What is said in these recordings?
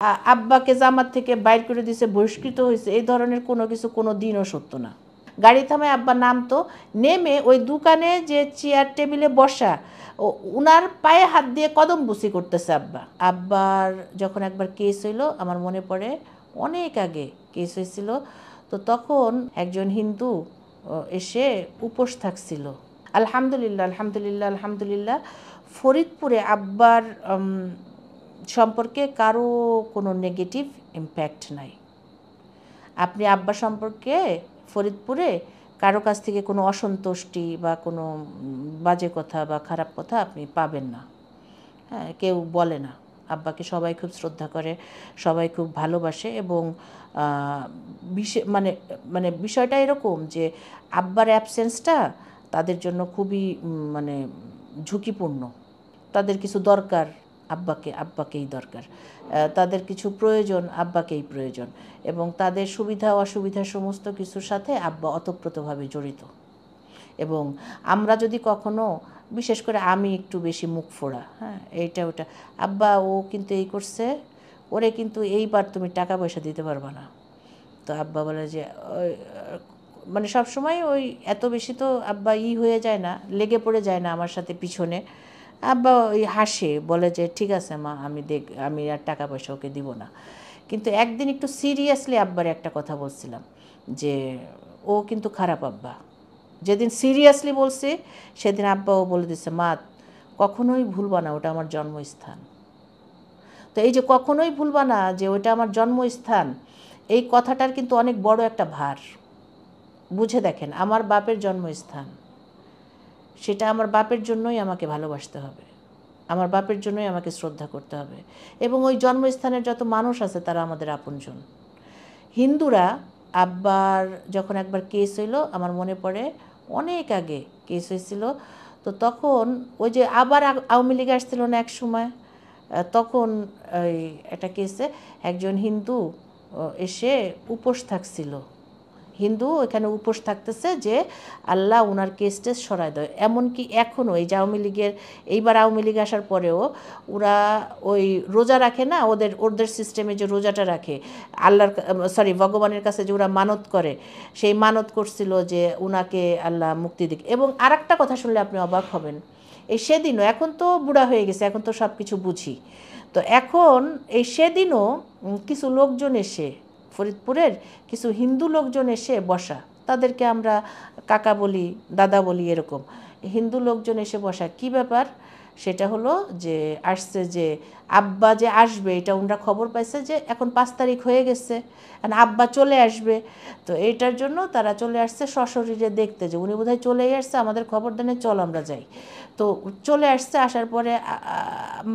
আব্বাকে জামাত থেকে বাইর করে দিছে, বহিষ্কৃত হয়েছে, এই ধরনের কোনো কিছু কোনো দিনও সত্য না। গাড়ি থামায় আব্বা নামতো, নেমে ওই দোকানে যে চেয়ার টেবিলে বসা উনার পায়ে হাত দিয়ে কদম বুসি করতেছে আব্বা। আব্বার যখন একবার কেস হইলো, আমার মনে পড়ে অনেক আগে কেস হয়েছিল, তো তখন একজন হিন্দু এসে উপোস থাকছিল। আলহামদুলিল্লাহ আলহামদুলিল্লাহ আলহামদুলিল্লাহ, ফরিদপুরে আব্বার সম্পর্কে কারো কোনো নেগেটিভ ইম্প্যাক্ট নাই। আপনি আব্বা সম্পর্কে ফরিদপুরে কারো কাছ থেকে কোনো অসন্তুষ্টি বা কোনো বাজে কথা বা খারাপ কথা আপনি পাবেন না। হ্যাঁ, কেউ বলে না। আব্বাকে সবাই খুব শ্রদ্ধা করে, সবাই খুব ভালোবাসে, এবং মানে মানে বিষয়টা এরকম যে আব্বার অ্যাবসেন্সটা তাদের জন্য খুবই মানে ঝুঁকিপূর্ণ। তাদের কিছু দরকার, আব্বাকেই দরকার, তাদের কিছু প্রয়োজন, আব্বাকেই প্রয়োজন, এবং তাদের সুবিধা অসুবিধা সমস্ত কিছুর সাথে আব্বা ওতপ্রোতভাবে জড়িত। এবং আমরা যদি কখনো, বিশেষ করে আমি একটু বেশি মুখ ফোড়া, হ্যাঁ, এইটা ওটা, আব্বা ও কিন্তু এই করছে, ওরে কিন্তু এইবার তুমি টাকা পয়সা দিতে পারবা না। তো আব্বা বলে যে মানে সবসময় ওই এত বেশি তো আব্বা হয়ে যায় না, লেগে পড়ে যায় না আমার সাথে পিছনে। আব্বা ওই হাসে, বলে যে ঠিক আছে মা, আমি আর টাকা পয়সা ওকে দিব না। কিন্তু একদিন একটু সিরিয়াসলি আব্বার একটা কথা বলছিলাম যে ও কিন্তু খারাপ আব্বা। যেদিন সিরিয়াসলি বলছি সেদিন আব্বাও বলে দিচ্ছে, মা কখনোই ভুলবা না, ওটা আমার জন্মস্থান। তো এই যে কখনোই ভুলবা না যে ওটা আমার জন্মস্থান, এই কথাটার কিন্তু অনেক বড় একটা ভার। বুঝে দেখেন, আমার বাপের জন্মস্থান, সেটা আমার বাপের জন্যই আমাকে ভালোবাসতে হবে, আমার বাপের জন্যই আমাকে শ্রদ্ধা করতে হবে, এবং ওই জন্মস্থানের যত মানুষ আছে তারা আমাদের আপনজন। হিন্দুরা, আব্বার যখন একবার কেস হইলো, আমার মনে পড়ে অনেক আগে কেস হয়েছিল, তো তখন ওই যে আবার আওয়ামী লীগ আসছিল না এক সময়, তখন ওই একটা কেসে একজন হিন্দু এসে উপোস থাকছিল। হিন্দু ওইখানে উপোস থাকতেছে যে আল্লাহ ওনার কেস টেস সরাই দেয়। এমনকি এখনও এই যে আওয়ামী লীগের, এইবার আওয়ামী লীগ আসার পরেও ওরা ওই রোজা রাখে না, ওদের সিস্টেমে যে রোজাটা রাখে, ভগবানের কাছে যে ওরা মানত করে, সেই মানত করছিল যে উনাকে আল্লাহ মুক্তি দিক। এবং আর একটা কথা শুনলে আপনি অবাক হবেন, এই সেদিনও, এখন তো বুড়া হয়ে গেছে, এখন তো সব কিছু বুঝি, তো এখন এই সেদিনও কিছু লোকজন এসে, ফরিদপুরের কিছু হিন্দু লোকজন এসে বসা, তাদেরকে আমরা কাকা বলি, দাদা বলি, এরকম হিন্দু লোকজন এসে বসা। কি ব্যাপার? সেটা হলো যে আসছে যে আব্বা যে আসবে, এটা ওনারা খবর পাইছে যে এখন 5 তারিখ হয়ে গেছে, আব্বা চলে আসবে, তো এইটার জন্য তারা চলে আসছে সশরীরে দেখতে যে উনি বোধহয় চলেই আসছে, আমাদের খবর দেনে, চল আমরা যাই। তো চলে আসছে, আসার পরে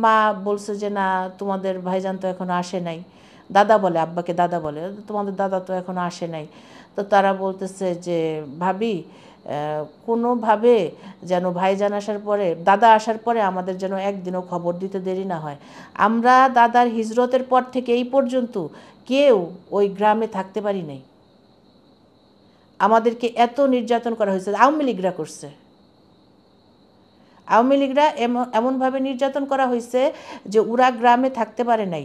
মা বলছে যে না, তোমাদের ভাইজান তো এখনো আসে নাই। দাদা বলে, আব্বাকে দাদা বলে, তোমাদের দাদা তো এখনো আসে নাই। তো তারা বলতেছে যে ভাবি, কোনোভাবে যেন ভাইজান আসার পরে, দাদা আসার পরে আমাদের যেন একদিনও খবর দিতে দেরি না হয়। আমরা দাদার হিজরতের পর থেকে এই পর্যন্ত কেউ ওই গ্রামে থাকতে পারি নাই। আমাদেরকে এত নির্যাতন করা হয়েছে, আওয়ামী লীগরা করছে। আওয়ামী লীগরা এমনভাবে নির্যাতন করা হয়েছে যে ওরা গ্রামে থাকতে পারে নাই।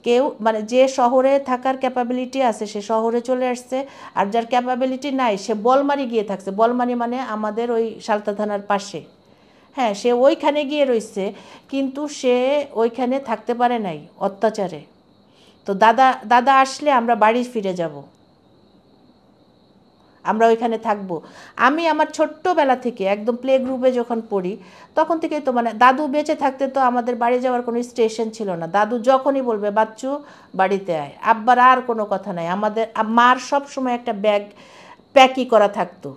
কেউ মানে যে শহরে থাকার ক্যাপাবিলিটি আছে সে শহরে চলে আসছে, আর যার ক্যাপাবিলিটি নাই সে বলমারি গিয়ে থাকছে। বলমারি মানে আমাদের ওই সালতা থানার পাশে, হ্যাঁ, সে ওইখানে গিয়ে রয়েছে, কিন্তু সে ওইখানে থাকতে পারে নাই অত্যাচারে। তো দাদা দাদা আসলে আমরা বাড়ি ফিরে যাব, আমরা ওইখানে থাকবো। আমি আমার ছোট্টবেলা থেকে একদম প্লে গ্রুপে যখন পড়ি তখন থেকেই তো, মানে দাদু বেঁচে থাকতে তো আমাদের বাড়ি যাওয়ার কোনো স্টেশন ছিল না। দাদু যখনই বলবে বাচ্চু বাড়িতে আয়, আব্বার আর কোনো কথা নাই। আমাদের মার সব সময় একটা ব্যাগ প্যাকই করা থাকতো,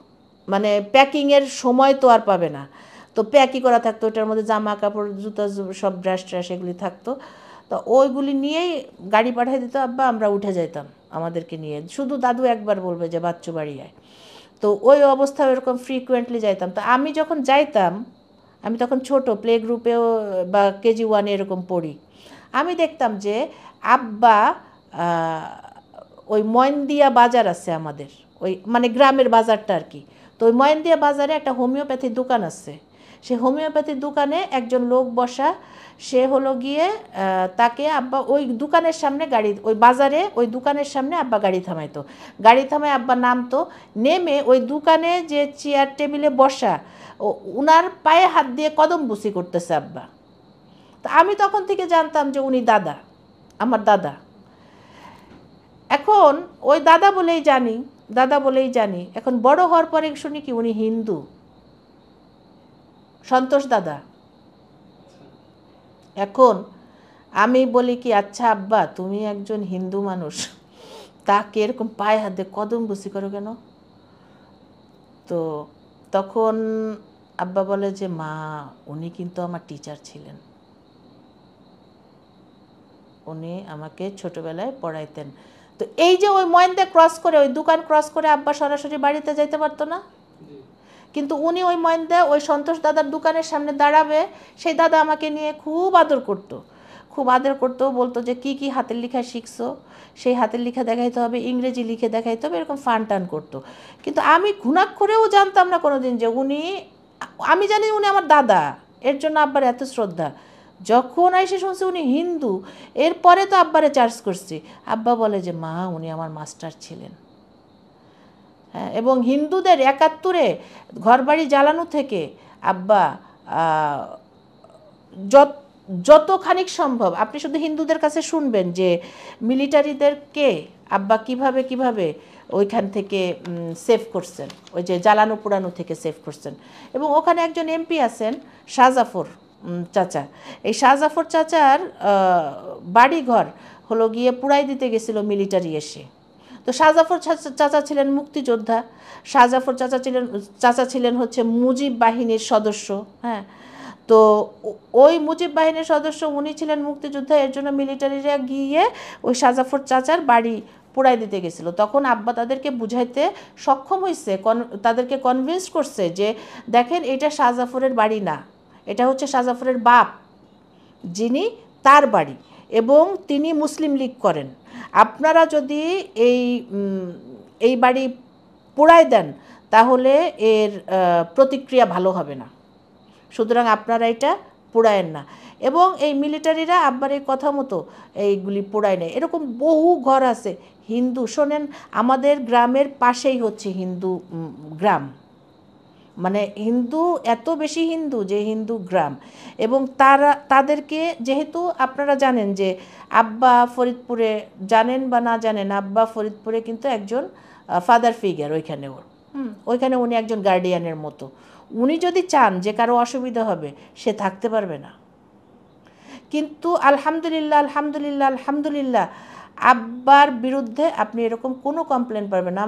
মানে প্যাকিংয়ের সময় তো আর পাবে না, তো প্যাকই করা থাকতো, ওটার মধ্যে জামা কাপড় জুতা সব ব্রাশ ট্রাশ এগুলি থাকতো। তো ওইগুলি নিয়েই গাড়ি পাঠিয়ে দিত আব্বা, আমরা উঠে যেতাম আমাদেরকে নিয়ে। শুধু দাদু একবার বলবে যে বাচ্চু বাড়ি আয়, তো ওই অবস্থা এরকম ফ্রিকুয়েন্টলি যাইতাম। তো আমি যখন যাইতাম, আমি তখন ছোট, প্লে গ্রুপেও বা কেজি ওয়ানে এরকম পড়ি, আমি দেখতাম যে আব্বা ওই ময়নদিয়া বাজার আছে আমাদের, ওই মানে গ্রামের বাজারটা আর কি, তো ওই ময়নদিয়া বাজারে একটা হোমিওপ্যাথির দোকান আছে, সে হোমিওপ্যাথির দোকানে একজন লোক বসা, সে হলো গিয়ে তাকে আব্বা ওই দোকানের সামনে গাড়ি, ওই বাজারে ওই দোকানের সামনে আব্বা গাড়ি থামাইতো, গাড়ি থামায় আব্বা নামতো, নেমে ওই দোকানে যে চেয়ার টেবিলে বসা উনার পায়ে হাত দিয়ে কদম বুসি করতেছে আব্বা। তো আমি তখন থেকে জানতাম যে উনি দাদা, আমার দাদা। এখন ওই দাদা বলেই জানি। এখন বড় হওয়ার পরে শুনি কি উনি হিন্দু, সন্তোষ দাদা। এখন আমি বলি কি, আচ্ছা আব্বা তুমি একজন হিন্দু মানুষ, তাকে এরকম পায়ে হাত দিয়ে কদম বুসি করো কেন? তো তখন আব্বা বলে যে মা, উনি কিন্তু আমার টিচার ছিলেন, উনি আমাকে ছোটবেলায় পড়াইতেন। তো এই যে ওই ময়ন্দা ক্রস করে, ওই দোকান ক্রস করে আব্বা সরাসরি বাড়িতে যাইতে পারতো না, কিন্তু উনি ওই ময়ন্দা ওই সন্তোষ দাদার দোকানের সামনে দাঁড়াবে, সেই দাদা আমাকে নিয়ে খুব আদর করতো, বলতো যে কি কি হাতের লেখা শিখছো, সেই হাতের লেখা দেখাইতে হবে, ইংরেজি লিখে দেখাইতে হবে, এরকম ফান টান করতো। কিন্তু আমি ঘুণাক্ষরেও জানতাম না কোনোদিন যে উনি, আমি জানি উনি আমার দাদা, এর জন্য আব্বার এত শ্রদ্ধা। যখন এসে শুনছি উনি হিন্দু, এরপরে তো আব্বারে চার্জ করছি। আব্বা বলে যে মা, উনি আমার মাস্টার ছিলেন। হ্যাঁ, এবং হিন্দুদের ৭১-এ ঘরবাড়ি জ্বালানো থেকে আব্বা যতখানিক সম্ভব, আপনি শুধু হিন্দুদের কাছে শুনবেন যে মিলিটারিদেরকে আব্বা কিভাবে ওইখান থেকে সেভ করছেন, ওই যে জ্বালানো পোড়ানো থেকে সেভ করছেন। এবং ওখানে একজন এমপি আছেন শাহজাফর চাচা, এই শাহজাফর চাচার বাড়িঘর হলো গিয়ে পুড়াই দিতে গেছিল মিলিটারি এসে। তো শাহজাফর চাচা ছিলেন মুক্তিযোদ্ধা, শাহজাফর চাচা ছিলেন হচ্ছে মুজিব বাহিনীর সদস্য। হ্যাঁ, তো ওই মুজিব বাহিনীর সদস্য, উনি ছিলেন মুক্তিযোদ্ধা, এর জন্য মিলিটারিরা গিয়ে ওই শাহজাফর চাচার বাড়ি পোড়াই দিতে গেছিল। তখন আব্বা তাদেরকে বুঝাইতে সক্ষম হয়েছে, তাদেরকে কনভিন্স করছে যে দেখেন এটা শাহজাফরের বাড়ি না, এটা হচ্ছে শাহজাফরের বাপ, যিনি তার বাড়ি, এবং তিনি মুসলিম লীগ করেন। আপনারা যদি এই বাড়ি পোড়ায় দেন তাহলে এর প্রতিক্রিয়া ভালো হবে না, সুতরাং আপনারা এটা পোড়ায়েন না। এবং এই মিলিটারিরা আব্বার এই কথা মতো এইগুলি পোড়ায় নেয়। এরকম বহু ঘর আছে হিন্দু। শোনেন, আমাদের গ্রামের পাশেই হচ্ছে হিন্দু গ্রাম, মানে হিন্দু এত বেশি হিন্দু যে হিন্দু গ্রাম। এবং তাদেরকে, যেহেতু আপনারা জানেন যে আব্বা ফরিদপুরে, জানেন বা না জানেন, আব্বা ফরিদপুরে কিন্তু একজন ফাদার ফিগার, ওইখানে উনি একজন গার্ডিয়ানের মতো। উনি যদি চান যে কারো অসুবিধা হবে, সে থাকতে পারবে না। কিন্তু আলহামদুলিল্লাহ আব্বার বিরুদ্ধে আপনি এরকম কোনো কমপ্লেন পাবেন না।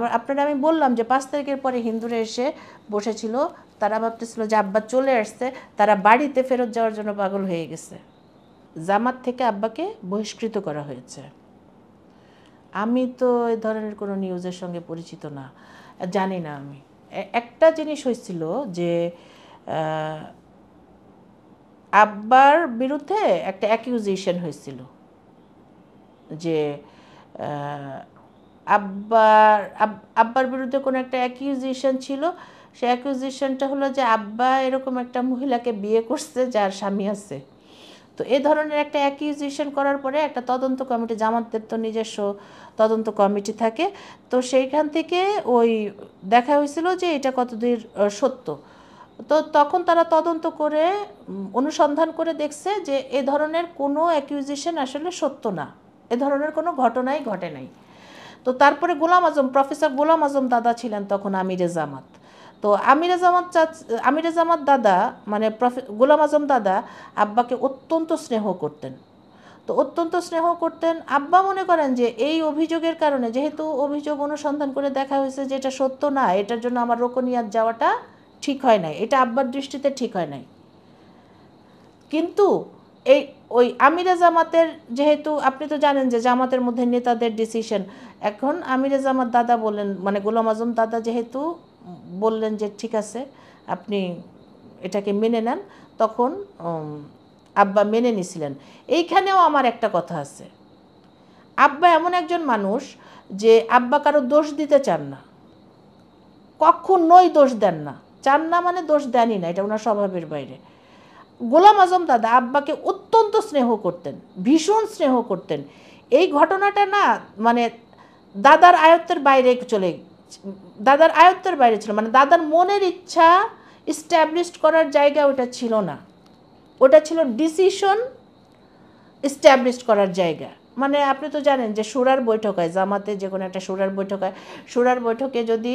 আমি বললাম যে 5 তারিখের পরে হিন্দুরা এসে বসেছিল, তারা ভাবতেছিল যে আব্বা চলে আসছে, তারা বাড়িতে ফেরত যাওয়ার জন্য পাগল হয়ে গেছে। জামাত থেকে আব্বাকে বহিষ্কৃত করা হয়েছে। আমি তো এই ধরনের কোনো নিউজের সঙ্গে পরিচিত না, জানি না। আমি একটা জিনিস হয়েছিল যে আব্বার বিরুদ্ধে একটা অ্যাকিউজেশন হয়েছিল যে আব্বার বিরুদ্ধে কোনো একটা অ্যাকিউজেশন ছিল। সেই অ্যাকিউজেশনটা হলো যে আব্বা এরকম একটা মহিলাকে বিয়ে করছে যার স্বামী আছে। তো এই ধরনের একটা অ্যাকিউজেশন করার পরে একটা তদন্ত কমিটি, জামাতের তো নিজস্ব তদন্ত কমিটি থাকে, তো সেইখান থেকে ওই দেখা হয়েছিল যে এটা কতদূর সত্য। তো তখন তারা তদন্ত করে অনুসন্ধান করে দেখছে যে এ ধরনের কোনো অ্যাকিউজেশন আসলে সত্য না, এ ধরনের কোনো ঘটনাই ঘটে নাই। তো তারপরে প্রফেসর গোলাম আজম দাদা ছিলেন তখন আমিরে জামাত। তো আমিরে জামাত দাদা, মানে গোলাম আজম দাদা আব্বাকে অত্যন্ত স্নেহ করতেন। তো অত্যন্ত স্নেহ করতেন। আব্বা মনে করেন যে এই অভিযোগের কারণে, যেহেতু অভিযোগ অনুসন্ধান করে দেখা হয়েছে যে এটা সত্য না, এটার জন্য আমার রোকনিয়াত যাওয়াটা ঠিক হয় নাই, এটা আব্বার দৃষ্টিতে ঠিক হয় নাই। কিন্তু ওই আমিরে জামাতের, যেহেতু আপনি তো জানেন যে জামাতের মধ্যে নেতাদের ডিসিশন, এখন আমিরে জামাত দাদা বললেন, মানে গোলাম আজম দাদা যেহেতু বললেন যে ঠিক আছে আপনি এটাকে মেনে নেন, তখন আব্বা মেনে নিছিলেন। এইখানেও আমার একটা কথা আছে, আব্বা এমন একজন মানুষ যে আব্বা কারো দোষ দিতে চান না, কখনোই দোষ দেন না। চান না মানে দোষ দেনই না, এটা ওনার স্বভাবের বাইরে। গোলাম আজম দাদা আব্বাকে অত্যন্ত স্নেহ করতেন, ভীষণ স্নেহ করতেন। এই ঘটনাটা না মানে দাদার আয়ত্তের বাইরে দাদার আয়ত্তের বাইরে ছিল, মানে দাদার মনের ইচ্ছা ইস্টাবলিশড করার জায়গা ওটা ছিল না, ওটা ছিল ডিসিশন ইস্টাবলিশড করার জায়গা। মানে আপনি তো জানেন যে শুরার বৈঠক হয়, জামাতে যে কোনো একটা শুরার বৈঠক হয়, শুরার বৈঠকে যদি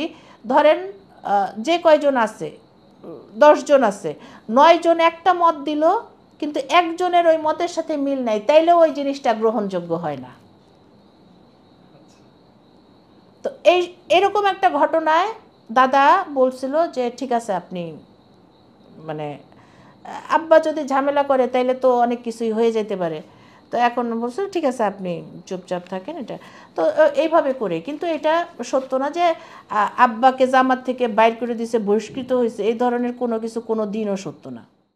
ধরেন যে কয়জন আছে, 10 জন আছে, 9 জন একটা মত দিল, কিন্তু একজনের ওই মতের সাথে মিল নাই, তাইলেও ওই জিনিসটা গ্রহণযোগ্য হয় না। তো এরকম একটা ঘটনায় দাদা বলছিল যে ঠিক আছে আপনি মানে আব্বা যদি ঝামেলা করে তাইলে তো অনেক কিছুই হয়ে যেতে পারে, তো এখন বলছে ঠিক আছে আপনি চুপচাপ থাকেন। এটা তো এইভাবে করে, কিন্তু এটা সত্য না যে আব্বাকে জামাত থেকে বাইর করে দিয়েছে, বহিষ্কৃত হয়েছে, এই ধরনের কোনো কিছু কোনো দিনও সত্য না।